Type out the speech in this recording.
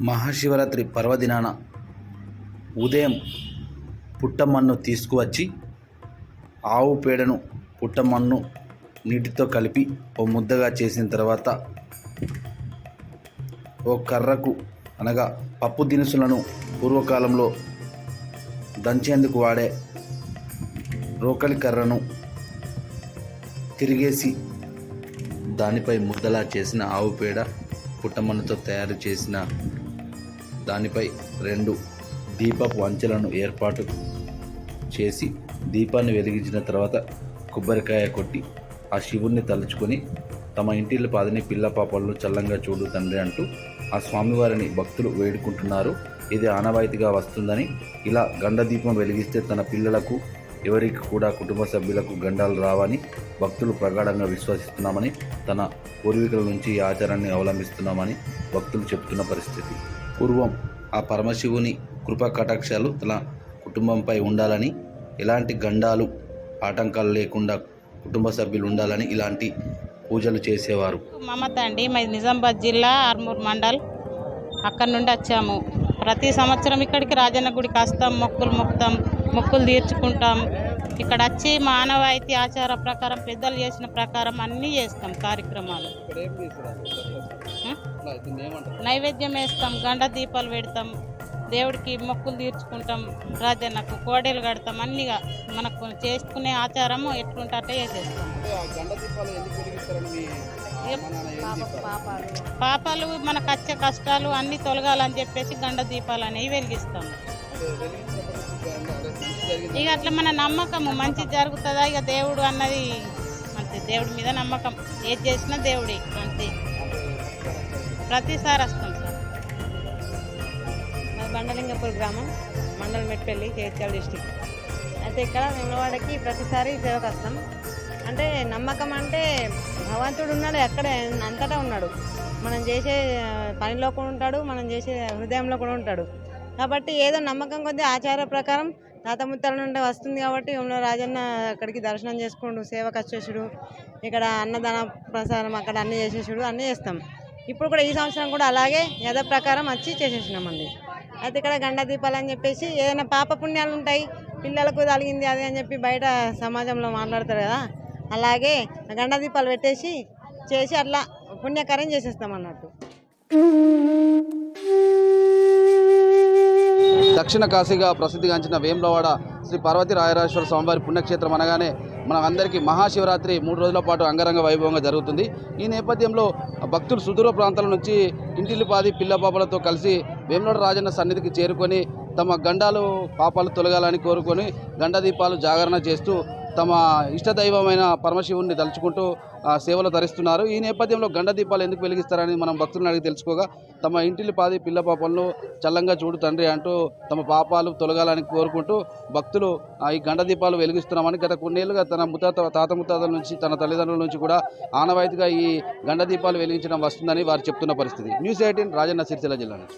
మహాశివరాత్రి పర్వదినాన ఉదయం పుట్టమన్ను తీసుకువచ్చి ఆవు పేడను పుట్టమన్ను నీటితో కలిపి ఓ ముద్దగా చేసిన తర్వాత ఓ కర్రకు అనగా పప్పు దినుసులను పూర్వకాలంలో దంచేందుకు వాడే రోకలి కర్రను తిరిగేసి దానిపై ముద్దలా చేసిన ఆవు పేడ పుట్టమన్నుతో తయారు చేసిన దానిపై 2 దీపపు అంచెలను ఏర్పాటు చేసి దీపాన్ని వెలిగించిన తర్వాత కొబ్బరికాయ కొట్టి ఆ శివుణ్ణి తలుచుకొని తమ ఇంటిల్లి పాదని పిల్ల పాపలను చల్లంగా చూడు తండ్రి అంటూ ఆ స్వామివారిని భక్తులు వేడుకుంటున్నారు. ఇది ఆనవాయితీగా వస్తుందని, ఇలా గండ దీపం వెలిగిస్తే తన పిల్లలకు ఎవరికి కూడా కుటుంబ సభ్యులకు గండాలు రావని భక్తులు ప్రగాఢంగా విశ్వసిస్తున్నామని, తన పూర్వీకుల నుంచి ఈ ఆచారాన్ని అవలంబిస్తున్నామని భక్తులు చెబుతున్న పరిస్థితి. పూర్వం ఆ పరమశివుని కృపా కటాక్షాలు తన కుటుంబంపై ఉండాలని, ఎలాంటి గండాలు ఆటంకాలు లేకుండా కుటుంబ సభ్యులు ఉండాలని ఇలాంటి పూజలు చేసేవారు. మమత అండి, మాది నిజామాబాద్ జిల్లా ఆర్మూర్ మండల్. అక్కడి నుండి వచ్చాము. ప్రతి సంవత్సరం ఇక్కడికి రాజన్న గుడికి వస్తాం, మొక్కులు తీర్చుకుంటాం. ఇక్కడ వచ్చి మానవాయితీ ఆచార ప్రకారం పెద్దలు చేసిన ప్రకారం అన్నీ చేస్తాం కార్యక్రమాలు. నైవేద్యం వేస్తాం, గండ దీపాలు పెడతాం, దేవుడికి మొక్కులు తీర్చుకుంటాం, రాజన్నకు కోడేలు కడతాం. అన్నీగా మనకు చేసుకునే ఆచారము ఎట్లుంటే చేసేస్తాం. పాపాలు మనకు వచ్చే కష్టాలు అన్నీ తొలగాలని చెప్పేసి గండ దీపాలు అనేవి వెలిగిస్తాము. ఇక అట్లా మన నమ్మకము మంచి జరుగుతుందా, ఇక దేవుడు అన్నది అంతే, దేవుడి మీద నమ్మకం, ఏది చేసినా దేవుడి అంతే. ప్రతిసారి వస్తాం సార్. బండలింగపూర్ గ్రామం, మండల్ మెట్పల్లి, జగిత్యాల డిస్టిక్. అయితే ఇక్కడ వేములవాడకి ప్రతిసారి సేవకు వస్తాం. అంటే నమ్మకం అంటే భగవంతుడు ఉన్నాడు, ఎక్కడ అంతటా ఉన్నాడు. మనం చేసే పనిలో కూడా ఉంటాడు, మనం చేసే హృదయంలో కూడా ఉంటాడు. కాబట్టి ఏదో నమ్మకం కొద్దీ ఆచార ప్రకారం తాత ముత్తాల నుండి వస్తుంది. కాబట్టి వేముల రాజన్న అక్కడికి దర్శనం చేసుకుంటూ సేవకు వచ్చేసుడు, ఇక్కడ అన్నదాన ప్రసారం అక్కడ అన్నీ చేసేసుడు, అన్నీ చేస్తాం. ఇప్పుడు కూడా ఈ సంవత్సరం కూడా అలాగే యథ ప్రకారం వచ్చి చేసేసినామండి. అయితే ఇక్కడ గండ దీపాలు అని చెప్పేసి ఏదైనా పాప పుణ్యాలు ఉంటాయి, పిల్లలకు తగిలింది అది అని చెప్పి బయట సమాజంలో మాట్లాడతారు కదా, అలాగే గండ దీపాలు పెట్టేసి చేసి అట్లా పుణ్యకార్యం చేసేస్తాం అన్నట్టు. దక్షిణ కాశీగా ప్రసిద్ధిగాంచిన వేములవాడ శ్రీ పార్వతీ రాయరాజేశ్వర స్వామివారి పుణ్యక్షేత్రం అనగానే మనకందరికీ మహాశివరాత్రి 3 రోజుల పాటు అంగరంగ వైభవంగా జరుగుతుంది. ఈ నేపథ్యంలో భక్తులు సుదూర ప్రాంతాల నుంచి ఇంటిల్లిపాది పిల్ల పాపలతో కలిసి వేములవాడ రాజన్న సన్నిధికి చేరుకొని తమ గండాలు పాపాలు తొలగాలని కోరుకొని గండ దీపాలు జాగరణ చేస్తూ తమ ఇష్టదైవమైన పరమశివుణ్ణి తలుచుకుంటూ సేవలు తరిస్తున్నారు. ఈ నేపథ్యంలో గండ దీపాలు ఎందుకు వెలిగిస్తారని మనం భక్తులను అడిగి తెలుసుకోగా, తమ ఇంటిని పాది పిల్ల పాపలను చల్లంగా చూడు తండ్రి అంటూ తమ పాపాలు తొలగాలని కోరుకుంటూ భక్తులు ఈ గండ దీపాలు వెలిగిస్తున్నామని గత కొన్నేళ్లుగా తన తాత ముత్తాతల నుంచి, తన తల్లిదండ్రుల నుంచి కూడా ఆనవాయితీగా ఈ గండ దీపాలు వెలిగించడం వస్తుందని వారు చెప్తున్న పరిస్థితి. న్యూస్ 18 రాజన్న సిరిసిల్ల జిల్లా నుంచి.